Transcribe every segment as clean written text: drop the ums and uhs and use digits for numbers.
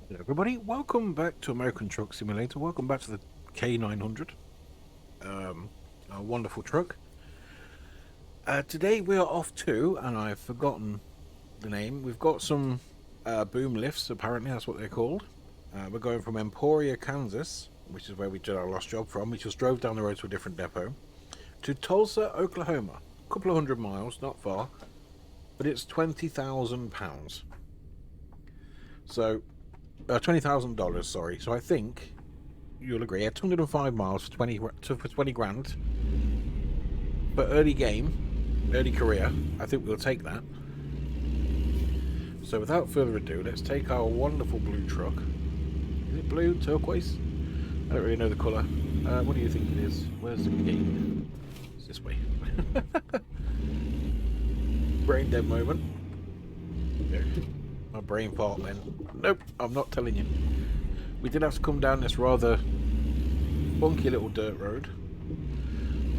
Hello everybody, welcome back to American Truck Simulator. Welcome back to the K900, a wonderful truck. Today we are off to, and I've forgotten the name, we've got some boom lifts, apparently that's what they're called. We're going from Emporia, Kansas, which is where we did our last job from. We just drove down the road to a different depot, to Tulsa, Oklahoma. A couple of 100 miles, not far, but it's £20,000. So $20,000, sorry. So I think you'll agree, at 205 miles for 20 grand for early game, early career. I think we'll take that. So without further ado, let's take our wonderful blue truck. Is it blue, turquoise? I don't really know the colour. What do you think it is? Where's the gate? It's this way. Brain dead moment. My brain fart went, nope, I'm not telling you. We did have to come down this rather funky little dirt road.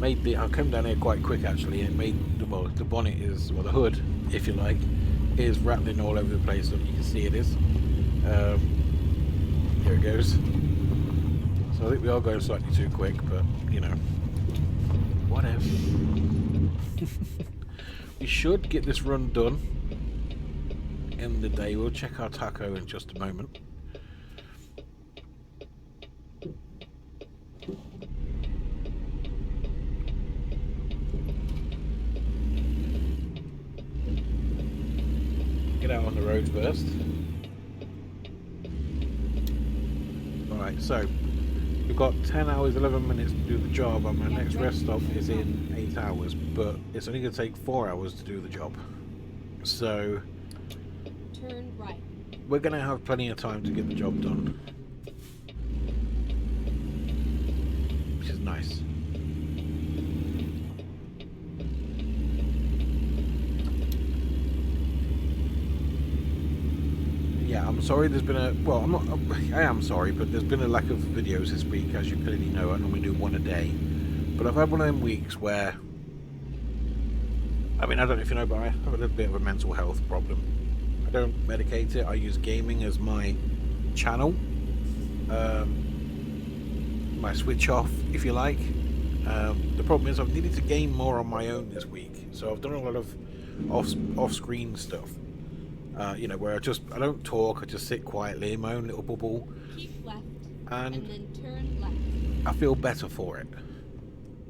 I came down here quite quick actually, and it made the bonnet is, or the hood, if you like, is rattling all over the place. Look, you can see it is. Here it goes. So I think we are going slightly too quick, but you know, whatever. We should get this run done in the day. We'll check our taco in just a moment. Get out on the road first. Alright, so we've got 10 hours 11 minutes to do the job, and my next rest stop is in 8 hours, but it's only going to take 4 hours to do the job. So turn right. We're going to have plenty of time to get the job done, which is nice. Yeah, I'm sorry there's been a, well, I am sorry, but there's been a lack of videos this week, as you clearly know. I normally do one a day, but I've had one of them weeks where, I mean, I don't know if you know, but I have a little bit of a mental health problem. I don't medicate it. I use gaming as my channel, my switch off, if you like. The problem is I've needed to game more on my own this week, so I've done a lot of off-screen stuff. You know, where I don't talk. I just sit quietly in my own little bubble. Keep left, and then turn left. I feel better for it.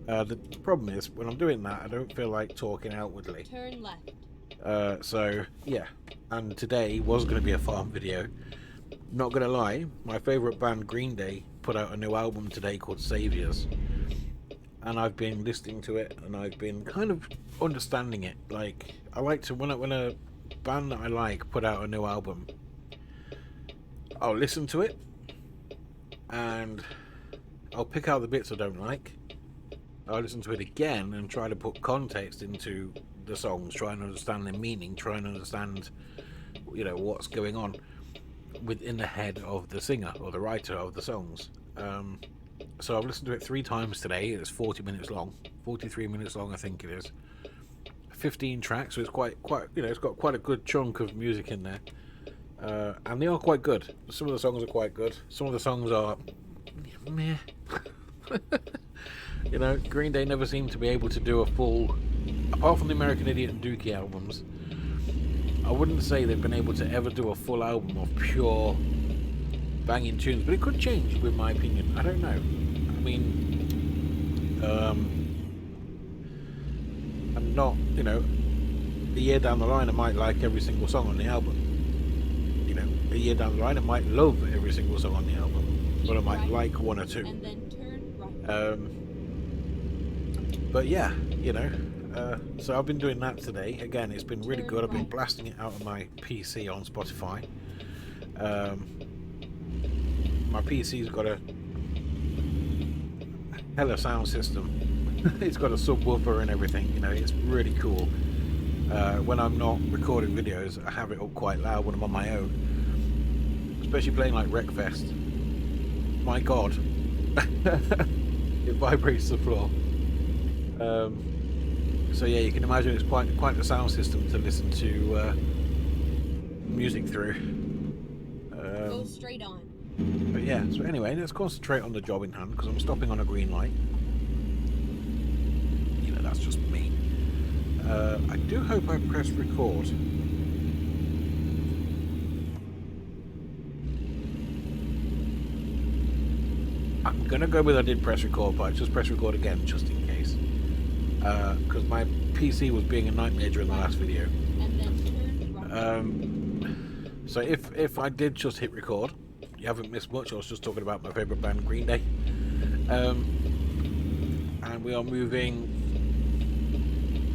The problem is when I'm doing that, I don't feel like talking outwardly. Turn left. So yeah, and today was going to be a farm video. Not gonna lie, my favourite band Green Day put out a new album today called Saviors, and I've been listening to it and I've been kind of understanding it. Like, I like to, when a band that I like put out a new album, I'll listen to it and I'll pick out the bits I don't like. I'll listen to it again and try to put context into the songs, try and understand their meaning, try and understand, you know, what's going on within the head of the singer or the writer of the songs. So I've listened to it 3 times today. It's 40 minutes long, 43 minutes long I think it is. 15 tracks, so it's quite, you know, it's got quite a good chunk of music in there. And they are quite good. Some of the songs are quite good. Some of the songs are meh. You know, Green Day never seemed to be able to do a full, apart from the American Idiot and Dookie albums, I wouldn't say they've been able to ever do a full album of pure banging tunes, but it could change with my opinion. I don't know. I mean, I'm not, you know, a year down the line I might like every single song on the album. You know, a year down the line I might love every single song on the album, but I might like one or two. And then turn right. But yeah, you know, so I've been doing that today. Again, it's been really good. I've been blasting it out of my PC on Spotify. My PC's got a hella sound system. It's got a subwoofer and everything, you know, it's really cool. When I'm not recording videos, I have it up quite loud when I'm on my own. Especially playing like Wreckfest. My god. It vibrates the floor. So yeah, you can imagine it's quite the sound system to listen to music through. Go straight on. But yeah, so anyway, let's concentrate on the job in hand because I'm stopping on a green light. You know, that's just me. I do hope I pressed record. I'm gonna go with I did press record, but I just press record again just in case. Because my PC was being a nightmare during the last video. And then turn right. So if I did just hit record, you haven't missed much. I was just talking about my favourite band, Green Day. And we are moving,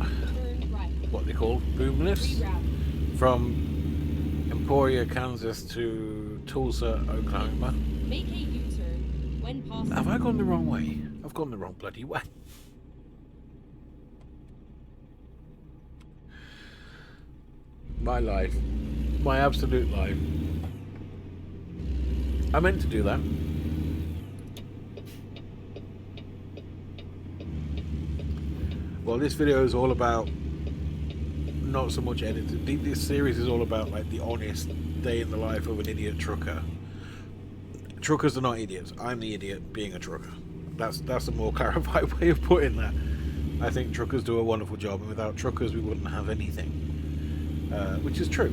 Turn right. what they call boom lifts, Reroute. from Emporia, Kansas to Tulsa, Oklahoma. Make a U-turn when possible. Have I gone the wrong way? I've gone the wrong bloody way. My life. My absolute life. I meant to do that. Well, this video is all about not so much editing. This series is all about like the honest day in the life of an idiot trucker. Truckers are not idiots. I'm the idiot being a trucker. That's a more clarified way of putting that. I think truckers do a wonderful job, and without truckers we wouldn't have anything. Which is true.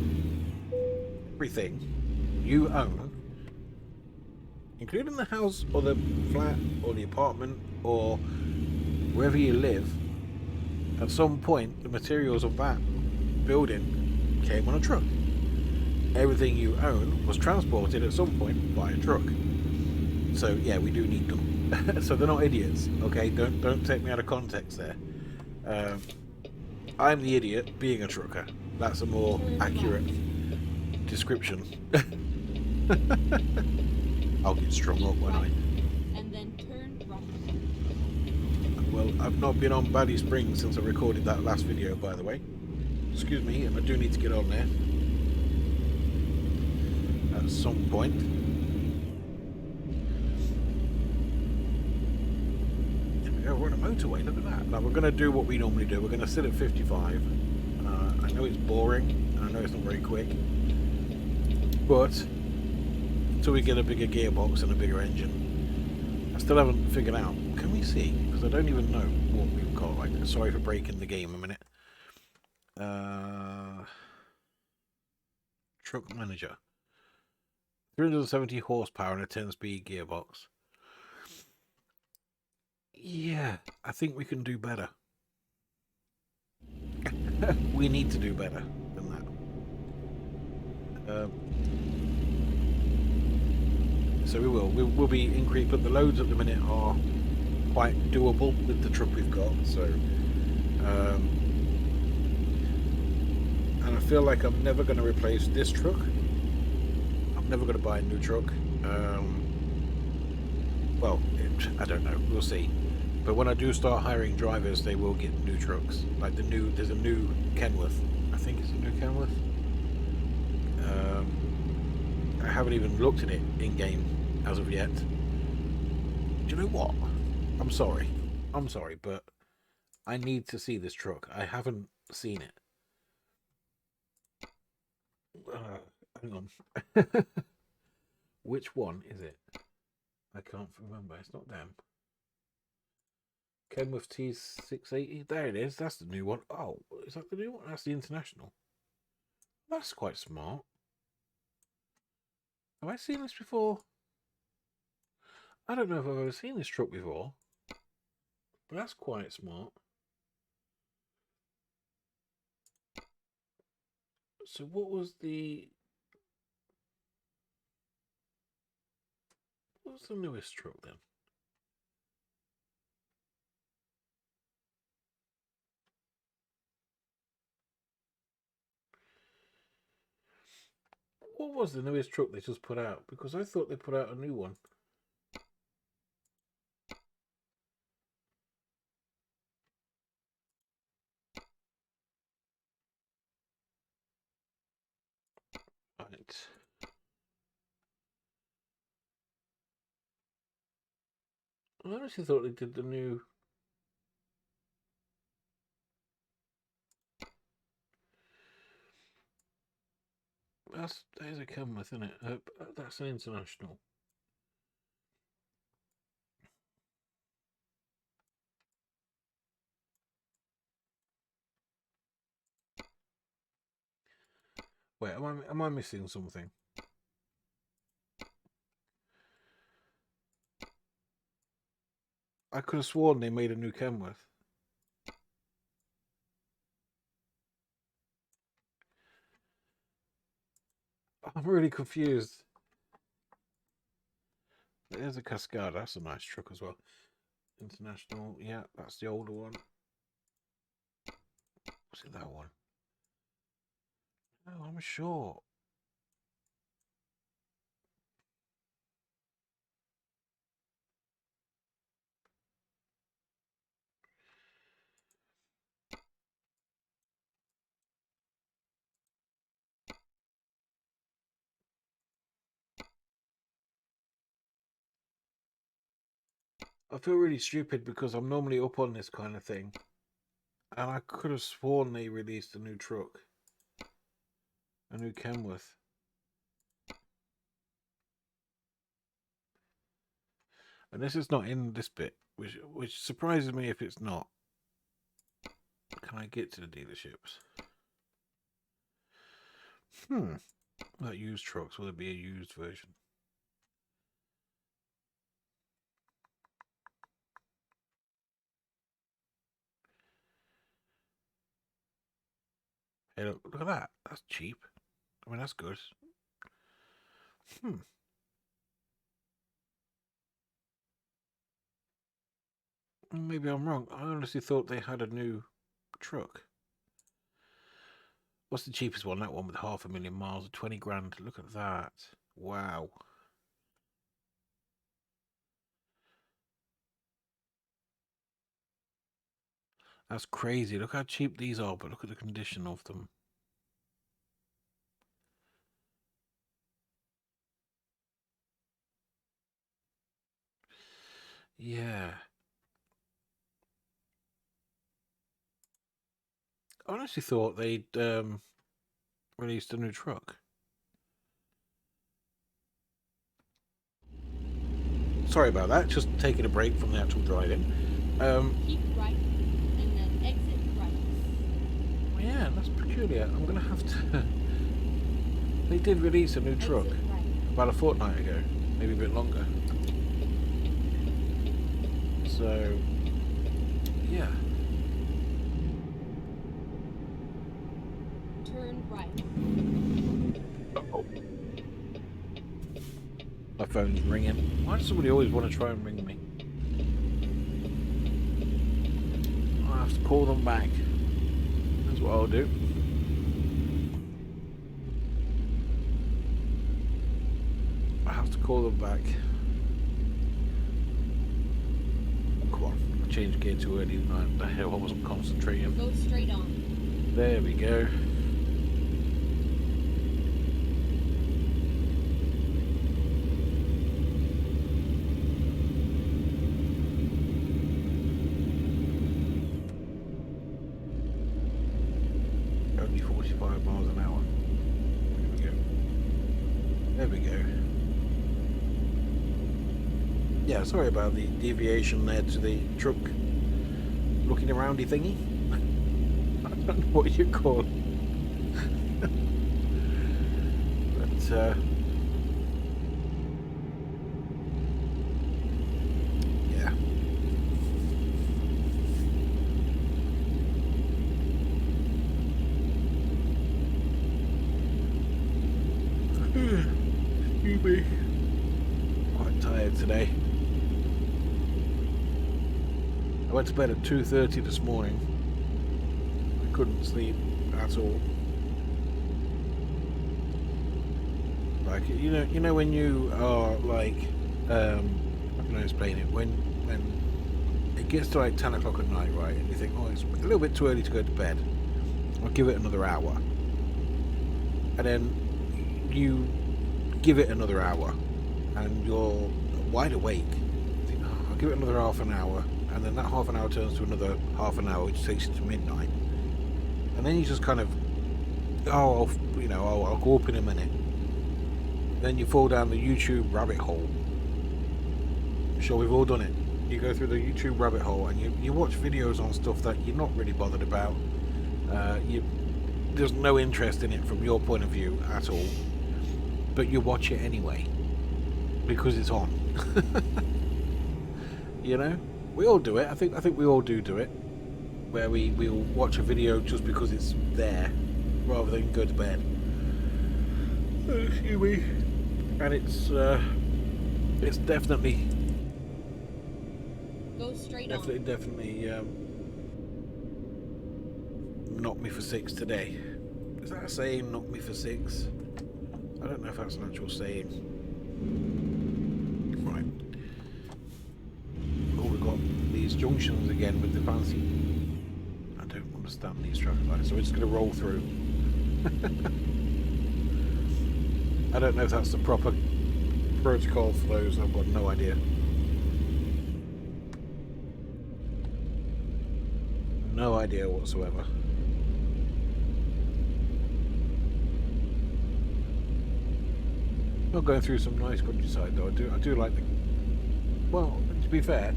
Everything you own, including the house or the flat or the apartment or wherever you live, at some point the materials of that building came on a truck. Everything you own was transported at some point by a truck. So yeah, we do need them. So they're not idiots, okay? Don't take me out of context there. I'm the idiot being a trucker. That's a more accurate description. I'll get strung up, won't I? And then turn right. Well, I've not been on Baddy Springs since I recorded that last video, by the way. Excuse me, and I do need to get on there at some point. There we go, we're on a motorway, look at that. Now we're going to do what we normally do. We're going to sit at 55. I know it's boring, and I know it's not very quick, but until we get a bigger gearbox and a bigger engine, I still haven't figured out. Can we see? Because I don't even know what we've got. Like, sorry for breaking the game a minute. Truck manager. 370 horsepower and a 10-speed gearbox. Yeah, I think we can do better. We need to do better than that. So we will. We'll be increased, but the loads at the minute are quite doable with the truck we've got. So, and I feel like I'm never going to replace this truck. I'm never going to buy a new truck. Well, I don't know. We'll see. But when I do start hiring drivers, they will get new trucks. Like there's a new Kenworth. I think it's a new Kenworth. I haven't even looked at it in game as of yet. Do you know what? I'm sorry, but I need to see this truck. I haven't seen it. Hang on. Which one is it? I can't remember. It's not them. Kenworth T680. There it is. That's the new one. Oh, is that the new one? That's the International. That's quite smart. Have I seen this before? I don't know if I've ever seen this truck before. But that's quite smart. So what was the newest truck then? What was the newest truck they just put out? Because I thought they put out a new one. Right. I honestly thought they did the new... that is a Kenworth, isn't it? That's an International. Wait, am I missing something? I could have sworn they made a new Kenworth. I'm really confused. There's a Cascade. That's a nice truck as well. International. Yeah, that's the older one. Was it that one? No, I'm sure. I feel really stupid because I'm normally up on this kind of thing. And I could have sworn they released a new truck. A new Kenworth. And this is not in this bit, which surprises me if it's not. Can I get to the dealerships? That used trucks, will there be a used version? Hey, look at that. That's cheap. I mean, that's good. Maybe I'm wrong. I honestly thought they had a new truck. What's the cheapest one? That one with 500,000 miles, 20 grand. Look at that. Wow. That's crazy. Look how cheap these are, but look at the condition of them. Yeah. I honestly thought they'd released a new truck. Sorry about that. Just taking a break from the actual driving. Keep right, and then exit right. Yeah, that's peculiar. I'm gonna have to. They did release a new truck about a fortnight ago, maybe a bit longer. So, yeah. Turn right. Uh-oh. My phone's ringing. Why does somebody always want to try and ring me? I'll have to call them back. That's what I'll do. I have to call them back. Come on. I changed gear too early tonight. The hell, I wasn't concentrating. Go straight on. There we go. Only 45 miles an hour. There we go. Yeah, sorry about the deviation there to the truck looking aroundy thingy. I don't know what you call it. But, yeah. Excuse me. Quite tired today. I went to bed at 2:30 this morning. I couldn't sleep at all. Like you know when you are like, how can I explain it? When it gets to like 10 o'clock at night, right, and you think, oh, it's a little bit too early to go to bed. I'll give it another hour, and then you give it another hour, and you're wide awake. You think, oh, I'll give it another half an hour. And then that half an hour turns to another half an hour, which takes you to midnight. And then you just kind of oh, I'll go up in a minute. Then you fall down the YouTube rabbit hole. Sure, we've all done it. You go through the YouTube rabbit hole and you watch videos on stuff that you're not really bothered about. There's no interest in it from your point of view at all, but you watch it anyway because it's on. You know, we all do it. I think we all do it, where we'll watch a video just because it's there, rather than go to bed. Excuse me. And it's definitely Go straight definitely knocked me for six today. Is that a saying? Knocked me for six? I don't know if that's an actual saying. Right. Oh, we've got these junctions again with the fancy. I don't understand these traffic lights, so we're just going to roll through. I don't know if that's the proper protocol for those. I've got no idea. No idea whatsoever. Not going through some nice countryside though. I do like the. Well, to be fair,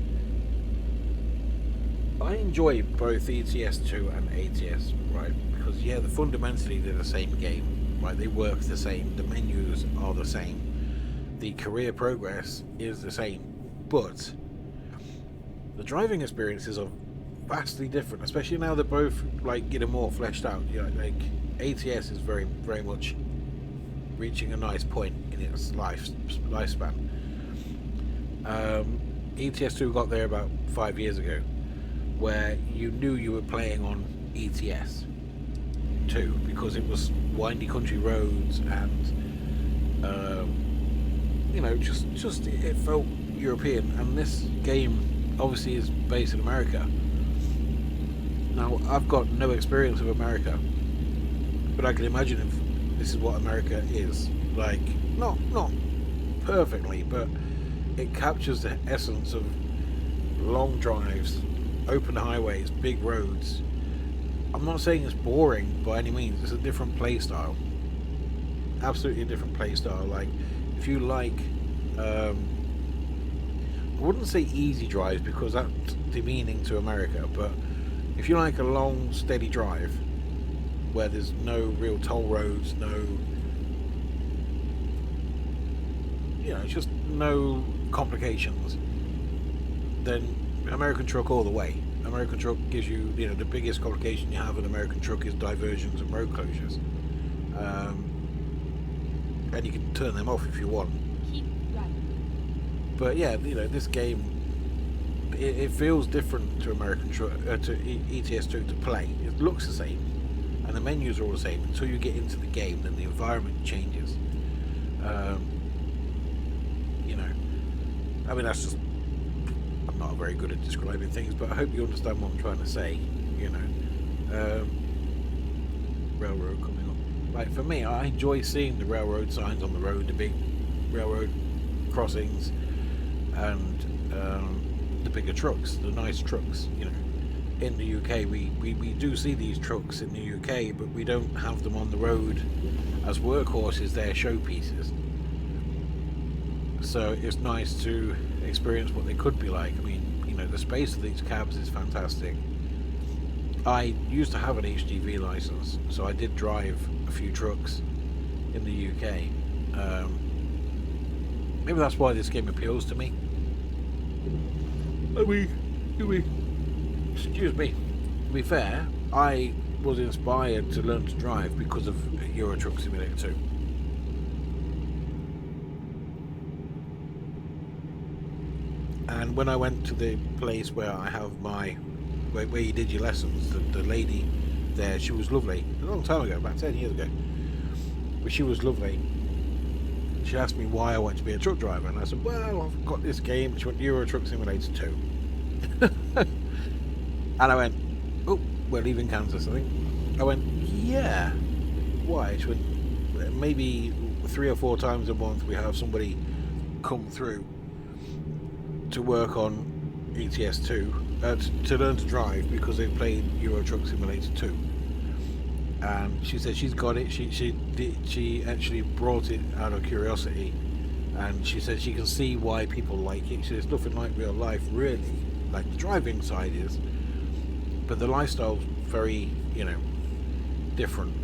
I enjoy both ETS2 and ATS, right? Because yeah, fundamentally they're the same game, right? They work the same. The menus are the same. The career progress is the same, but the driving experiences are vastly different. Especially now they're both like getting more fleshed out. You know, like ATS is very, very much reaching a nice point in its lifespan. ETS2 got there about 5 years ago, where you knew you were playing on ETS2 because it was windy country roads and you know, just it felt European. And this game obviously is based in America. Now I've got no experience of America, but I can imagine if this is what America is like. Not perfectly, but it captures the essence of long drives, open highways, big roads. I'm not saying it's boring by any means. It's a different play style, absolutely a different play style. Like if you like I wouldn't say easy drives because that's demeaning to America, but if you like a long steady drive where there's no real toll roads, no, you know, just no complications, then American truck all the way. American truck gives you, you know, the biggest complication you have in American truck is diversions and road closures, and you can turn them off if you want. Keep driving. But yeah, you know, this game, it feels different to American truck, to ETS2 to play. It looks the same, and the menus are all the same until you get into the game. Then the environment changes. You know, I mean, that's just, I'm not very good at describing things, but I hope you understand what I'm trying to say. You know, railroad coming up. Like for me, I enjoy seeing the railroad signs on the road, the big railroad crossings, and the bigger trucks, the nice trucks. You know, in the UK, we do see these trucks in the UK, but we don't have them on the road as workhorses. They're showpieces. So it's nice to experience what they could be like. I mean, you know, the space of these cabs is fantastic. I used to have an HGV license, so I did drive a few trucks in the UK. Maybe that's why this game appeals to me. Excuse me. To be fair, I was inspired to learn to drive because of Euro Truck Simulator 2. And when I went to the place where I have my, where you did your lessons, the lady there, she was lovely. A long time ago, about 10 years ago. But she was lovely. She asked me why I wanted to be a truck driver, and I said, well, I've got this game. She went, Euro Truck Simulator 2. And I went, oh, we're leaving Kansas, I think. I went, yeah. Why? She went, maybe 3 or 4 times a month we have somebody come through to work on ETS2, to learn to drive because they played Euro Truck Simulator 2. and she said she's got it. She actually brought it out of curiosity, and she said she can see why people like it. She says it's nothing like real life, really. Like the driving side is, but the lifestyle's very, different.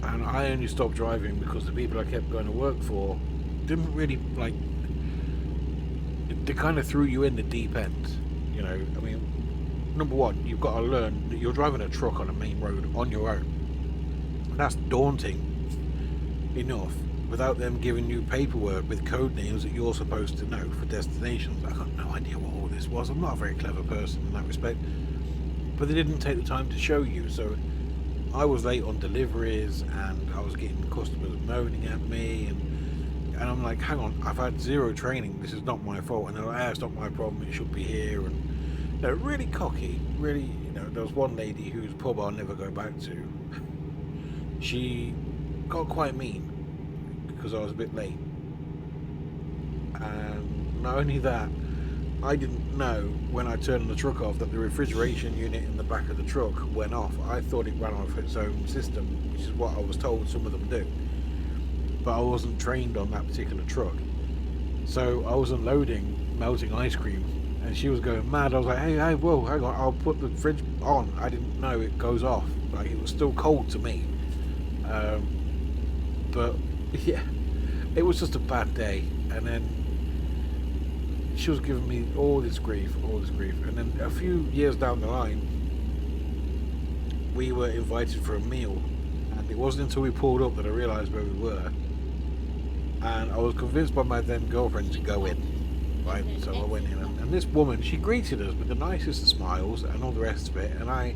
And I only stopped driving because the people I kept going to work for didn't really like. They kind of threw you in the deep end. I mean, number one, you've got to learn that you're driving a truck on a main road on your own. That's daunting enough without them giving you paperwork with code names that you're supposed to know for destinations. I got no idea what all this was. I'm not a very clever person in that respect, but they didn't take the time to show you. So I was late on deliveries, and I was getting customers moaning at me, and I'm like, hang on, I've had zero training. This is not my fault. And they're like, it's not my problem. It should be here. And really cocky. Really, there was one lady whose pub I'll never go back to. She got quite mean because I was a bit late. And not only that, I didn't know when I turned the truck off that the refrigeration unit in the back of the truck went off. I thought it ran off its own system, which is what I was told some of them do. But I wasn't trained on that particular truck. So I was unloading melting ice cream, and she was going mad. I was like, hey, whoa, hang on, I'll put the fridge on. I didn't know it goes off. Like, it was still cold to me. But yeah, it was just a bad day. And then she was giving me all this grief. And then a few years down the line, we were invited for a meal, and it wasn't until we pulled up that I realised where we were. And I was convinced by my then girlfriend to go in, right? So I went in, and this woman, she greeted us with the nicest of smiles and all the rest of it. And I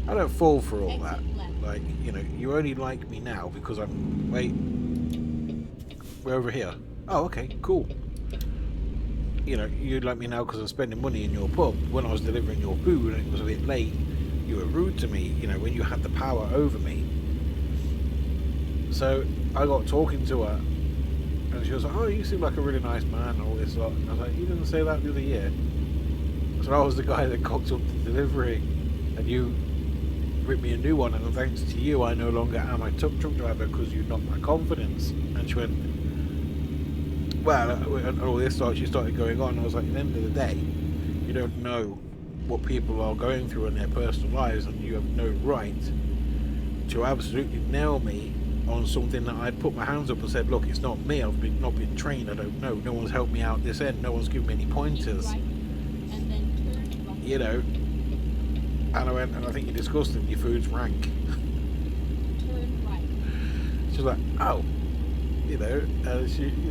don't fall for all that. Like, you only like me now because I'm. Wait, we're over here. Oh, okay, cool. You like me now because I'm spending money in your pub. When I was delivering your food and it was a bit late, you were rude to me. When you had the power over me. So I got talking to her. And she was like, oh, you seem like a really nice man and all this lot. And I was like, you didn't say that the other year. So I was the guy that cocked up the delivery, and you ripped me a new one, and thanks to you I no longer am a truck driver because you knocked my confidence. And she went, well, and all this stuff, she started going on. And I was like, at the end of the day, you don't know what people are going through in their personal lives, and you have no right to absolutely nail me on something that I'd put my hands up and said, look, it's not me, I've not been trained, I don't know, no one's helped me out this end, no one's given me any pointers, and I went, and I think you're disgusting, your food's rank. She was like, oh, she,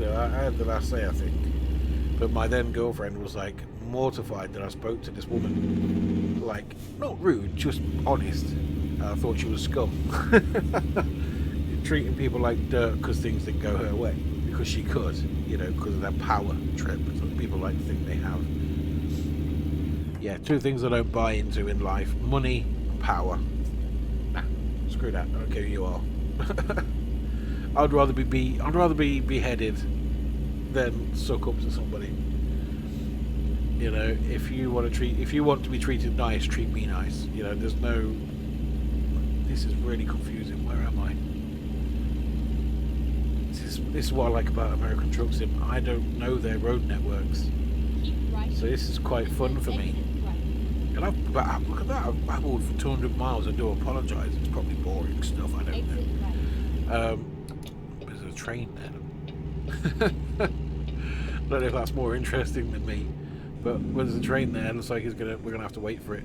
I had the last say, I think, but my then girlfriend was like mortified that I spoke to this woman, like, not rude, just honest. I thought she was scum. Treating people like dirt because things didn't go her way, because she could, because of that power trip. So people like to think they have. Yeah, two things I don't buy into in life: money and power. Nah, screw that. I don't care who you are. I'd rather be beheaded than suck up to somebody. If you want to be treated nice, treat me nice. There's no. This is really confusing. Where am I? This is what I like about American Truck Sim. I don't know their road networks, so this is quite fun for me. And look at that, I've babbled for 200 miles. I do apologise. It's probably boring stuff. I don't know. There's a train there. I don't know if that's more interesting than me, but when there's a train there, it looks like we're gonna have to wait for it.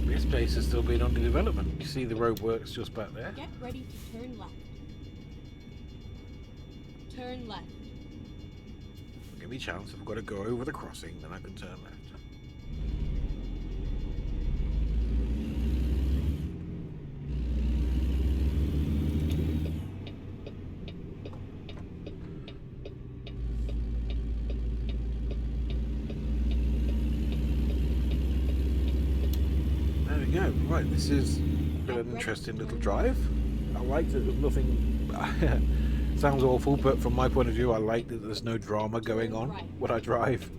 This place is still being under development. You see the roadworks just back there. Get ready to turn left. Turn left. Give me a chance. If I've got to go over the crossing, then I can turn left. Right, this is been an interesting little drive. I like that there's nothing Sounds awful, but from my point of view, I like that there's no drama going Turn on right. when I drive.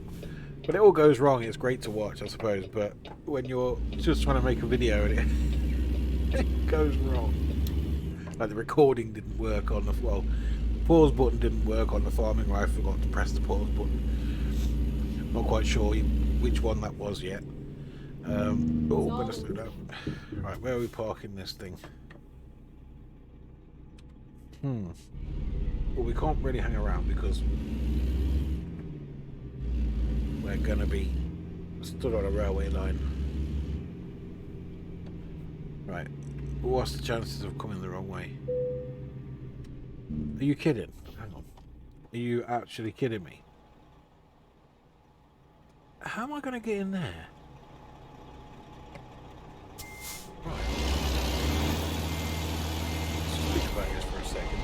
When it all goes wrong, it's great to watch, I suppose, but when you're just trying to make a video and it goes wrong, like the recording didn't work on the, well, the pause button didn't work on the farming where I forgot to press the pause button. Not quite sure which one that was yet. Oh, better slow down. Right, where are we parking this thing? Well, we can't really hang around because we're going to be stood on a railway line. Right, what's the chances of coming the wrong way? Are you kidding? Hang on. Are you actually kidding me? How am I going to get in there? Right. Let's speak about this for a second.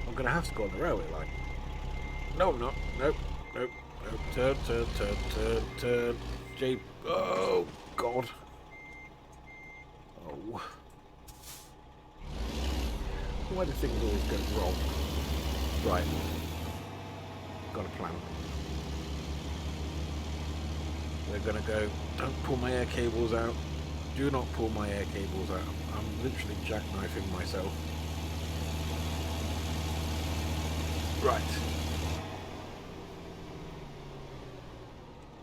I'm going to have to go on the railway line. No, I'm not. Nope. Nope. Nope. Turn. Jeep. Oh, God. Oh. Why do things always go wrong? Right. Got a plan. We're going to go. Don't pull my air cables out. Do not pull my air cables out. I'm literally jackknifing myself. Right.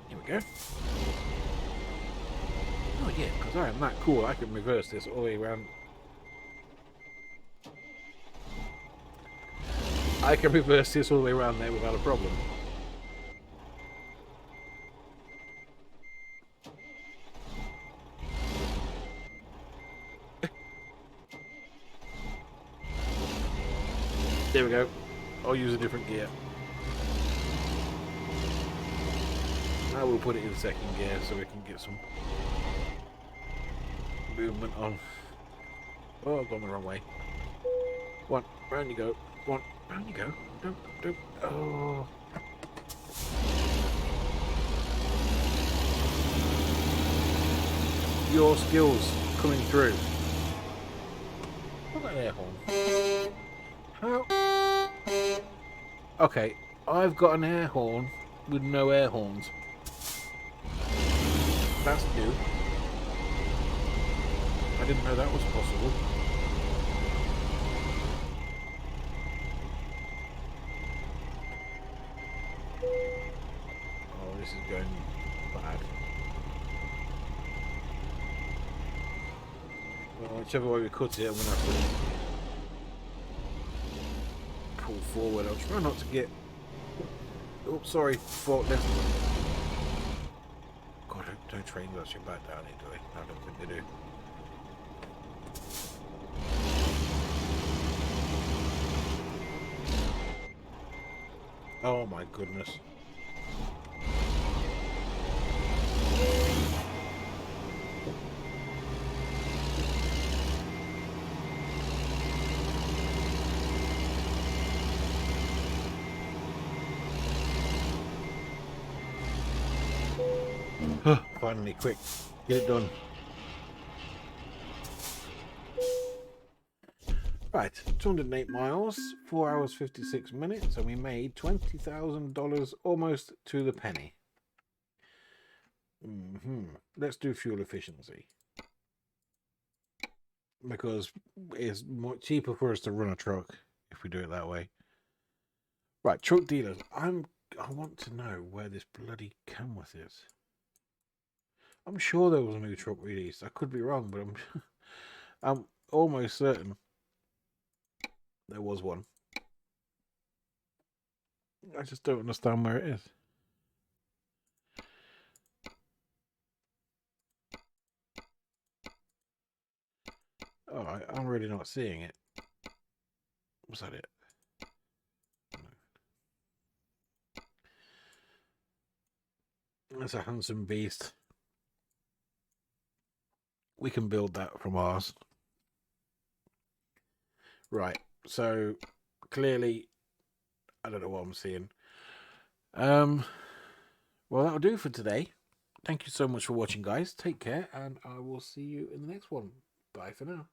Here we go. Oh yeah, because I am that cool, I can reverse this all the way around. I can reverse this all the way around there without a problem. There we go. I'll use a different gear. Now we'll put it in second gear so we can get some movement on. Oh, I've gone the wrong way. One, round you go. One, round you go. Don't. Oh. Your skills coming through. Look at that air horn. How? Okay, I've got an air horn with no air horns. That's new. I didn't know that was possible. Oh, this is going bad. Well, whichever way we cut it, I'm going to have to pull forward. I'll try not to get... Oh, sorry, forklift. God, don't trains actually back down here, do they? I don't think they do. Oh my goodness. Finally, quick. Get it done. Right, 208 miles, 4 hours 56 minutes, and we made $20,000 almost to the penny. Let's do fuel efficiency. Because it's more cheaper for us to run a truck if we do it that way. Right, truck dealers. I want to know where this bloody Kenworth is. I'm sure there was a new truck released. I could be wrong, but I'm almost certain there was one. I just don't understand where it is. Alright, I'm really not seeing it. Was that it? No. That's a handsome beast. We can build that from ours. Right, so clearly, I don't know what I'm seeing. Well, that'll do for today. Thank you so much for watching, guys. Take care, and I will see you in the next one. Bye for now.